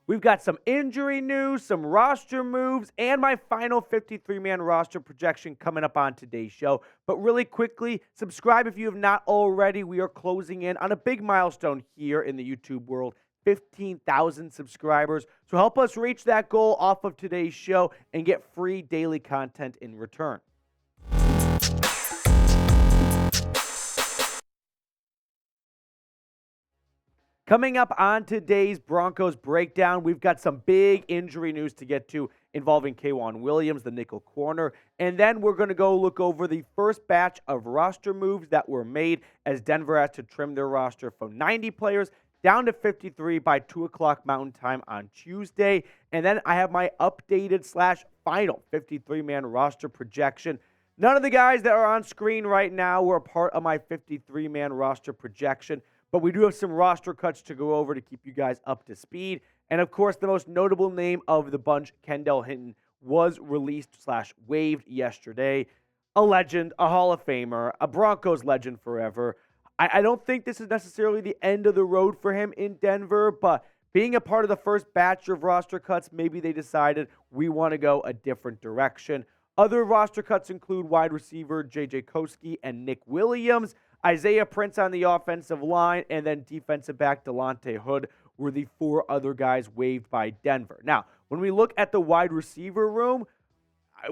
We've got some injury news, some roster moves, and my final 53-man roster projection coming up on today's show. But really quickly, subscribe if you have not already. We are closing in on a big milestone here in the YouTube world, 15,000 subscribers. So help us reach that goal off of today's show and get free daily content in return. Coming up on today's Broncos Breakdown, we've got some big injury news to get to involving K'Waun Williams, the nickel corner. And then we're going to go look over the first batch of roster moves that were made as Denver has to trim their roster from 90 players down to 53 by 2 o'clock Mountain Time on Tuesday. And then I have my updated / final 53-man roster projection. None of the guys that are on screen right now were a part of my 53-man roster projection. But we do have some roster cuts to go over to keep you guys up to speed. And, of course, the most notable name of the bunch, Kendall Hinton, was released / waived yesterday. A legend, a Hall of Famer, a Broncos legend forever. I don't think this is necessarily the end of the road for him in Denver, but being a part of the first batch of roster cuts, maybe they decided we want to go a different direction. Other roster cuts include wide receiver J.J. Koski and Nick Williams, Isaiah Prince on the offensive line, and then defensive back Delonte Hood were the 4 other guys waived by Denver. Now, when we look at the wide receiver room,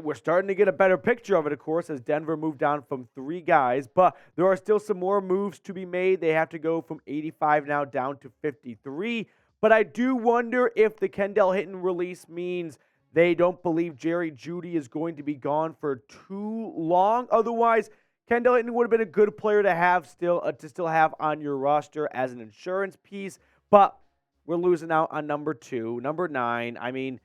we're starting to get a better picture of it, of course, as Denver moved down from 3 guys, but there are still some more moves to be made. They have to go from 85 now down to 53, but I do wonder if the Kendall Hinton release means they don't believe Jerry Jeudy is going to be gone for too long. Otherwise, Kendall Hinton would have been a good player to have still have on your roster as an insurance piece, but we're losing out on number 2, number 9. I mean,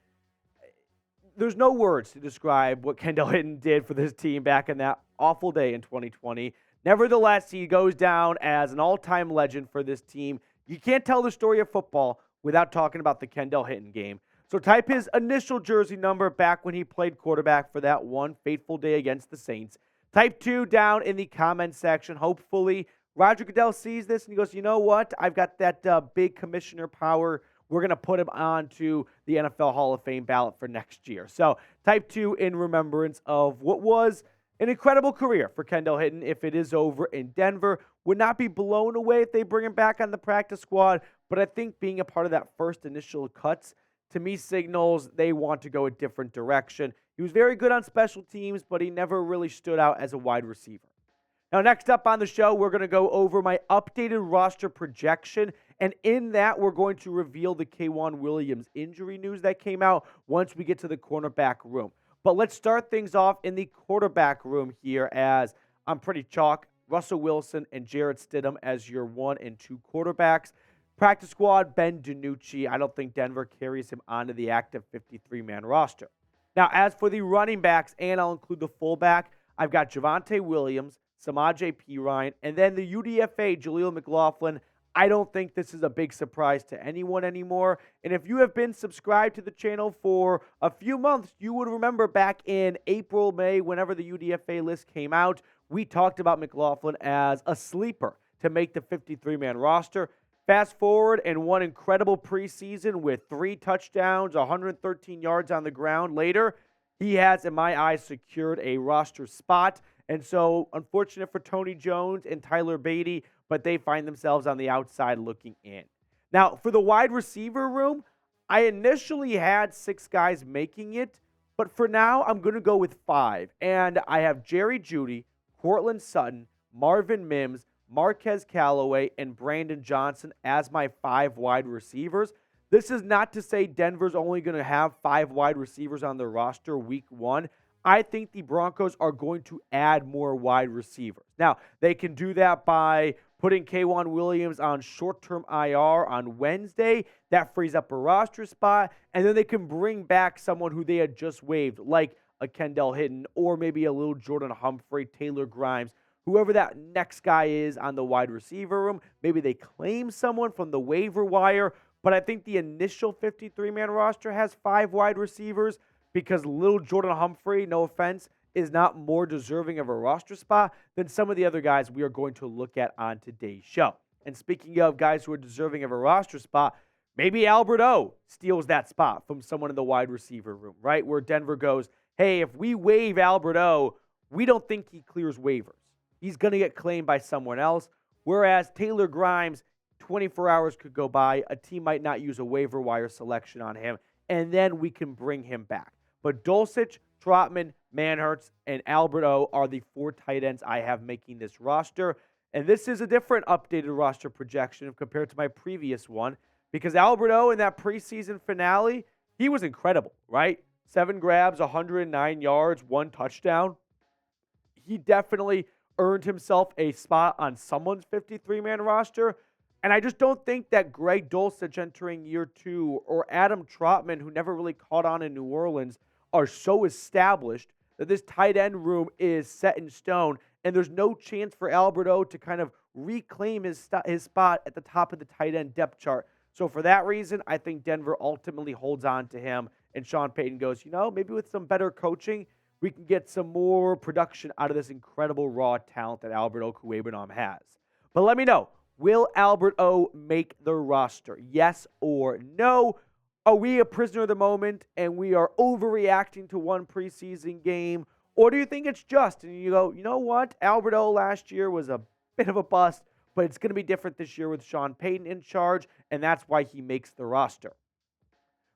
there's no words to describe what Kendall Hinton did for this team back in that awful day in 2020. Nevertheless, he goes down as an all-time legend for this team. You can't tell the story of football without talking about the Kendall Hinton game. So type his initial jersey number back when he played quarterback for that one fateful day against the Saints. Type 2 down in the comment section. Hopefully, Roger Goodell sees this and he goes, you know what? I've got that big commissioner power. We're going to put him on to the NFL Hall of Fame ballot for next year. So type 2 in remembrance of what was an incredible career for Kendall Hinton. If it is over in Denver, would not be blown away if they bring him back on the practice squad. But I think being a part of that first initial cuts, to me, signals they want to go a different direction. He was very good on special teams, but he never really stood out as a wide receiver. Now, next up on the show, we're going to go over my updated roster projection, and in that, we're going to reveal the K'Waun Williams injury news that came out once we get to the cornerback room. But let's start things off in the quarterback room here, as I'm pretty chalk. Russell Wilson and Jarrett Stidham as your 1 and 2 quarterbacks. Practice squad, Ben DiNucci. I don't think Denver carries him onto the active 53-man roster. Now, as for the running backs, and I'll include the fullback, I've got Javonte Williams, Samaje Perine, and then the UDFA, Jaleel McLaughlin. I don't think this is a big surprise to anyone anymore. And if you have been subscribed to the channel for a few months, you would remember back in April, May, whenever the UDFA list came out, we talked about McLaughlin as a sleeper to make the 53-man roster. Fast forward and one incredible preseason with 3 touchdowns, 113 yards on the ground. Later, he has, in my eyes, secured a roster spot. And so, unfortunate for Tony Jones and Tyler Beatty, but they find themselves on the outside looking in. Now, for the wide receiver room, I initially had 6 guys making it, but for now, I'm going to go with 5. And I have Jerry Jeudy, Courtland Sutton, Marvin Mims, Marquez Callaway, and Brandon Johnson as my 5 wide receivers. This is not to say Denver's only going to have 5 wide receivers on their roster week 1. I think the Broncos are going to add more wide receivers. Now, they can do that by putting K'Waun Williams on short-term IR on Wednesday. That frees up a roster spot. And then they can bring back someone who they had just waived, like a Kendall Hinton or maybe a Lil'Jordan Humphrey, Taylor Grimes, whoever that next guy is on the wide receiver room. Maybe they claim someone from the waiver wire. But I think the initial 53-man roster has 5 wide receivers because Lil'Jordan Humphrey, no offense, is not more deserving of a roster spot than some of the other guys we are going to look at on today's show. And speaking of guys who are deserving of a roster spot, Maybe Albert O steals that spot from someone in the wide receiver room, right? Where Denver goes, hey, if we waive Albert O, we don't think he clears waivers. He's going to get claimed by someone else. Whereas Taylor Grimes, 24 hours could go by. A team might not use a waiver wire selection on him, and then we can bring him back. But Dulcich, Trotman, Manhertz, and Albert O are the 4 tight ends I have making this roster. And this is a different updated roster projection compared to my previous one, because Albert O in that preseason finale, he was incredible, right? 7 grabs, 109 yards, 1 touchdown. He definitely earned himself a spot on someone's 53-man roster. And I just don't think that Greg Dulcich entering year 2 or Adam Trotman, who never really caught on in New Orleans, are so established that this tight end room is set in stone, and there's no chance for Albert O to kind of reclaim his spot at the top of the tight end depth chart. So for that reason, I think Denver ultimately holds on to him, and Sean Payton goes, maybe with some better coaching, we can get some more production out of this incredible raw talent that Albert Okwuegbunam has. But let me know, will Albert O make the roster? Yes or no? Are we a prisoner of the moment and we are overreacting to one preseason game? Or do you think it's just, and you go, you know what? Albert O last year was a bit of a bust, but it's going to be different this year with Sean Payton in charge, and that's why he makes the roster.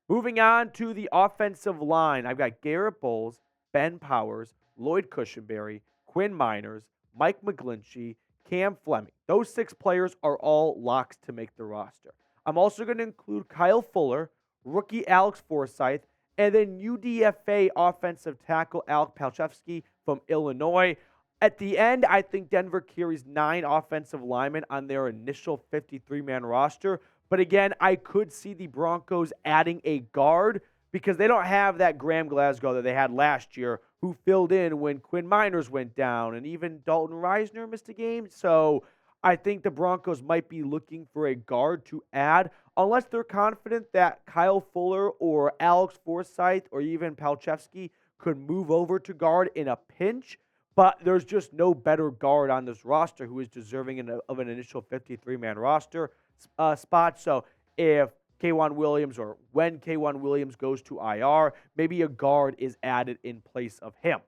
Moving on to the offensive line, I've got Garrett Bowles, Ben Powers, Lloyd Cushenberry, Quinn Miners, Mike McGlinchey, Cam Fleming. Those 6 players are all locks to make the roster. I'm also going to include Kyle Fuller, rookie Alex Forsythe, and then UDFA offensive tackle Alec Palchevsky from Illinois. At the end, I think Denver carries 9 offensive linemen on their initial 53-man roster. But again, I could see the Broncos adding a guard because they don't have that Graham Glasgow that they had last year who filled in when Quinn Miners went down, and even Dalton Reisner missed a game. So I think the Broncos might be looking for a guard to add, unless they're confident that Kyle Fuller or Alex Forsythe or even Palchevsky could move over to guard in a pinch. But there's just no better guard on this roster who is deserving of an initial 53-man roster spot. So if K'Wan Williams, or when K'Wan Williams goes to IR, maybe a guard is added in place of him.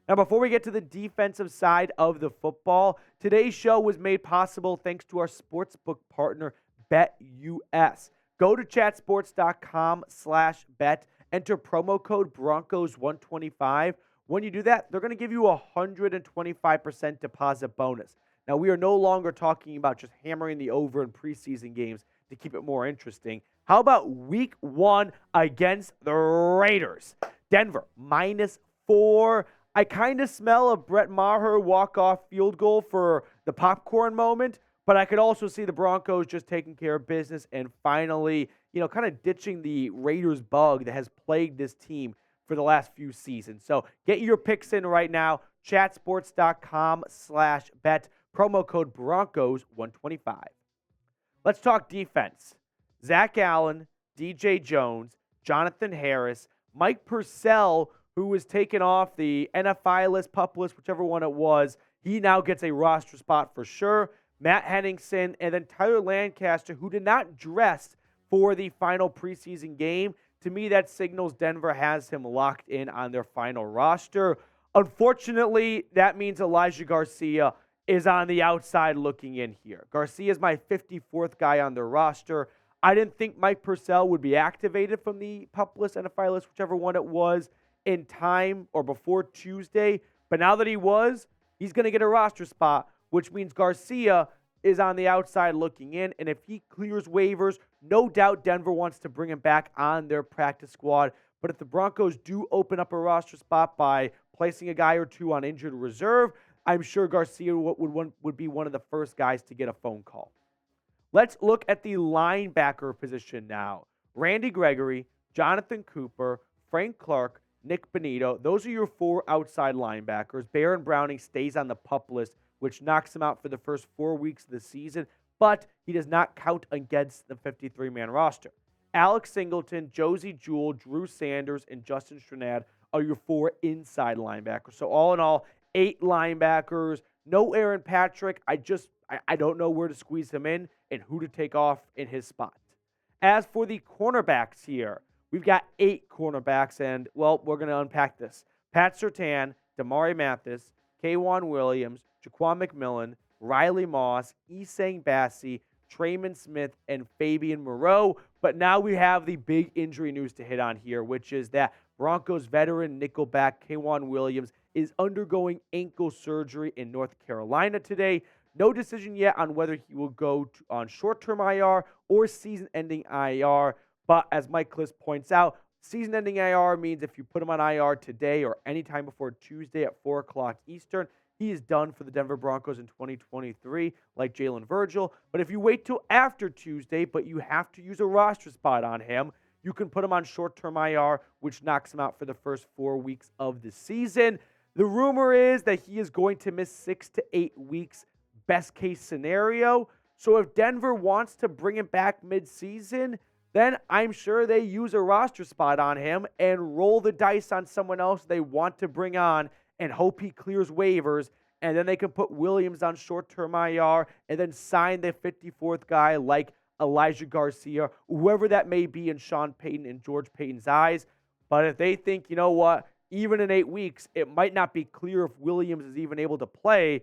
Now, before we get to the defensive side of the football, today's show was made possible thanks to our sportsbook partner, BetUS. Go to chatsports.com/bet, enter promo code Broncos125. When you do that, they're going to give you a 125% deposit bonus. Now, we are no longer talking about just hammering the over in preseason games to keep it more interesting. How about week 1 against the Raiders? Denver, -4. I kind of smell a Brett Maher walk-off field goal for the popcorn moment, but I could also see the Broncos just taking care of business and finally, kind of ditching the Raiders bug that has plagued this team for the last few seasons. So get your picks in right now. Chatsports.com/bet. Promo code Broncos125. Let's talk defense. Zach Allen, DJ Jones, Jonathan Harris, Mike Purcell, who was taken off the NFI list, PUP list, whichever one it was. He now gets a roster spot for sure. Matt Henningsen, and then Tyler Lancaster, who did not dress for the final preseason game. To me, that signals Denver has him locked in on their final roster. Unfortunately, that means Elijah Garcia is on the outside looking in here. Garcia is my 54th guy on their roster. I didn't think Mike Purcell would be activated from the PUP list, NFI list, whichever one it was, in time or before Tuesday. But now that he was, he's going to get a roster spot, which means Garcia is on the outside looking in. And if he clears waivers, no doubt Denver wants to bring him back on their practice squad. But if the Broncos do open up a roster spot by placing a guy or two on injured reserve, I'm sure Garcia would be one of the first guys to get a phone call. Let's look at the linebacker position now. Randy Gregory, Jonathan Cooper, Frank Clark, Nick Benito. Those are your 4 outside linebackers. Baron Browning stays on the PUP list, which knocks him out for the first 4 weeks of the season, but he does not count against the 53-man roster. Alex Singleton, Josie Jewell, Drew Sanders, and Justin Strnad are your 4 inside linebackers. So all in all, 8 linebackers. No Aaron Patrick. I don't know where to squeeze him in and who to take off in his spot. As for the cornerbacks here, we've got 8 cornerbacks, and, well, we're going to unpack this. Pat Surtain, Damari Mathis, K'Wan Williams, Jaquan McMillan, Riley Moss, Essang Bassey, Trayman Smith, and Fabian Moreau. But now we have the big injury news to hit on here, which is that Broncos veteran nickelback K'Wan Williams is undergoing ankle surgery in North Carolina today. No decision yet on whether he will go on short-term IR or season-ending IR. But as Mike Klis points out, season-ending IR means if you put him on IR today or anytime before Tuesday at 4 o'clock Eastern, he is done for the Denver Broncos in 2023, like Jalen Virgil. But if you wait till after Tuesday, but you have to use a roster spot on him, you can put him on short-term IR, which knocks him out for the first 4 weeks of the season. The rumor is that he is going to miss 6 to 8 weeks, best case scenario. So if Denver wants to bring him back mid-season, then I'm sure they use a roster spot on him and roll the dice on someone else they want to bring on and hope he clears waivers, and then they can put Williams on short-term IR and then sign the 54th guy like Elijah Garcia, whoever that may be in Sean Payton and George Paton's eyes. But if they think, you know what, even in 8 weeks, it might not be clear if Williams is even able to play,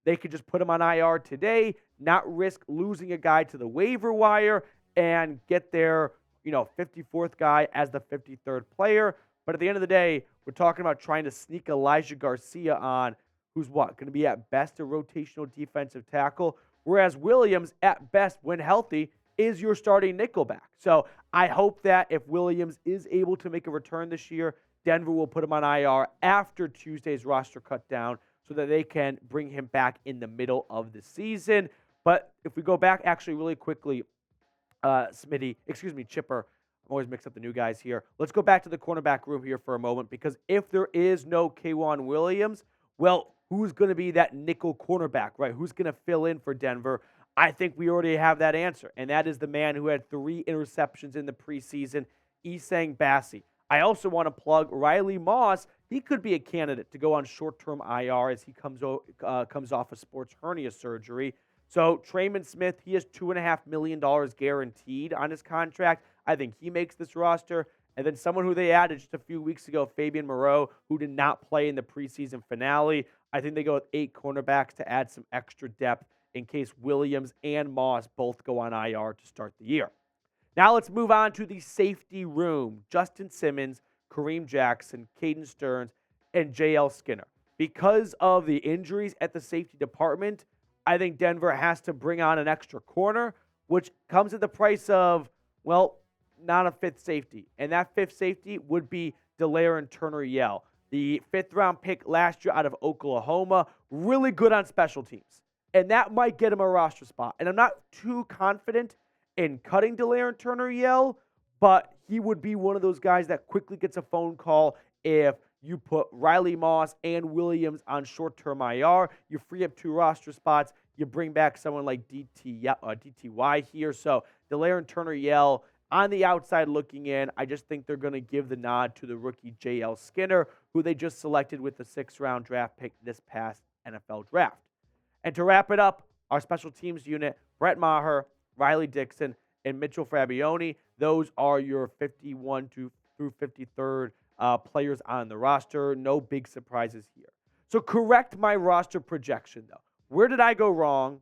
they could just put him on IR today, not risk losing a guy to the waiver wire, and get their 54th guy as the 53rd player. But at the end of the day, we're talking about trying to sneak Elijah Garcia on, who's going to be at best a rotational defensive tackle, whereas Williams, at best, when healthy, is your starting nickelback. So I hope that if Williams is able to make a return this year, Denver will put him on IR after Tuesday's roster cut down so that they can bring him back in the middle of the season. But if we go back actually really quickly, Chipper, I'm always mixed up the new guys here. Let's go back to the cornerback room here for a moment, because if there is no K'Wan Williams, well, who's going to be that nickel cornerback, right? Who's going to fill in for Denver? I think we already have that answer, and that is the man who had 3 interceptions in the preseason, Essang Bassey. I also want to plug Riley Moss. He could be a candidate to go on short-term IR as he comes off of sports hernia surgery. So Trayman Smith, he has $2.5 million guaranteed on his contract. I think he makes this roster. And then someone who they added just a few weeks ago, Fabian Moreau, who did not play in the preseason finale. I think they go with 8 cornerbacks to add some extra depth in case Williams and Moss both go on IR to start the year. Now let's move on to the safety room. Justin Simmons, Kareem Jackson, Caden Stearns, and J.L. Skinner. Because of the injuries at the safety department, I think Denver has to bring on an extra corner, which comes at the price of, well, not a 5th safety. And that 5th safety would be Lil'Jordan Humphrey, the 5th-round pick last year out of Oklahoma. Really good on special teams. And that might get him a roster spot. And I'm not too confident in cutting Lil'Jordan Humphrey, but he would be one of those guys that quickly gets a phone call if you put Riley Moss and Williams on short-term IR. You free up 2 roster spots. You bring back someone like DTY here. So Lil'Jordan Humphrey on the outside looking in, I just think they're going to give the nod to the rookie J.L. Skinner, who they just selected with the 6th-round draft pick this past NFL draft. And to wrap it up, our special teams unit, Brett Maher, Riley Dixon, and Mitchell Fabioni, those are your 51 through 53rd players on the roster. No big surprises here. So correct my roster projection, though. Where did I go wrong?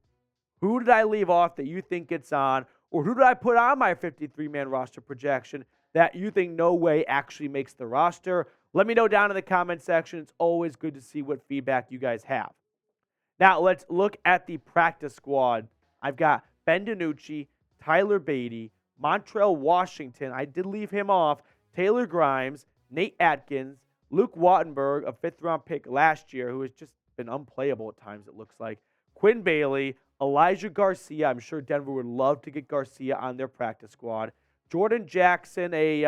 Who did I leave off that you think gets on? Or who did I put on my 53-man roster projection that you think no way actually makes the roster? Let me know down in the comment section. It's always good to see what feedback you guys have. Now, let's look at the practice squad. I've got Ben DiNucci, Tyler Beatty, Montrell Washington. I did leave him off. Taylor Grimes, Nate Atkins, Luke Wattenberg, a 5th-round pick last year, who has just been unplayable at times, it looks like. Quinn Bailey, Elijah Garcia. I'm sure Denver would love to get Garcia on their practice squad. Jordan Jackson, a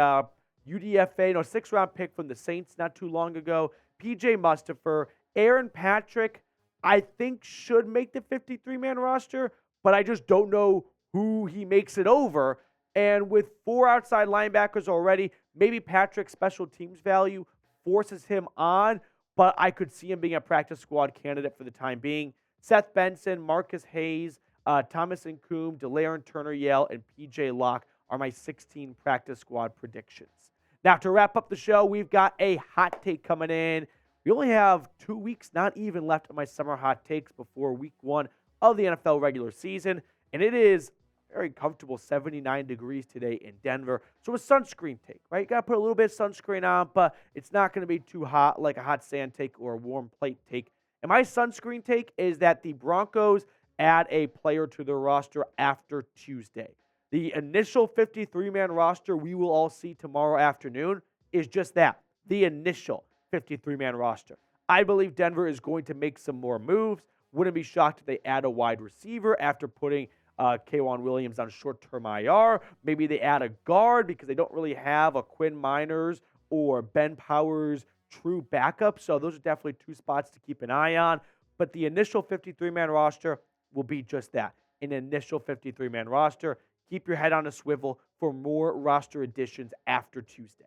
UDFA, 6th-round pick from the Saints not too long ago. PJ Mustipher, Aaron Patrick, I think should make the 53-man roster, but I just don't know who he makes it over. And with 4 outside linebackers already, maybe Patrick's special teams value forces him on, but I could see him being a practice squad candidate for the time being. Seth Benson, Marcus Hayes, Thomas Nkoum, Lil'Jordan Humphrey, and P.J. Locke are my 16 practice squad predictions. Now, to wrap up the show, we've got a hot take coming in. We only have 2 weeks, not even left of my summer hot takes before week 1 of the NFL regular season, and it is very comfortable 79 degrees today in Denver. So a sunscreen take, right? You got to put a little bit of sunscreen on, but it's not going to be too hot like a hot sand take or a warm plate take. And my sunscreen take is that the Broncos add a player to their roster after Tuesday. The initial 53-man roster we will all see tomorrow afternoon is just that, the initial 53-man roster. I believe Denver is going to make some more moves. Wouldn't be shocked if they add a wide receiver after putting K'Waun Williams on short-term IR. Maybe they add a guard because they don't really have a Quinn Miners or Ben Powers true backup. So those are definitely 2 spots to keep an eye on. But the initial 53-man roster will be just that, an initial 53-man roster. Keep your head on a swivel for more roster additions after Tuesday.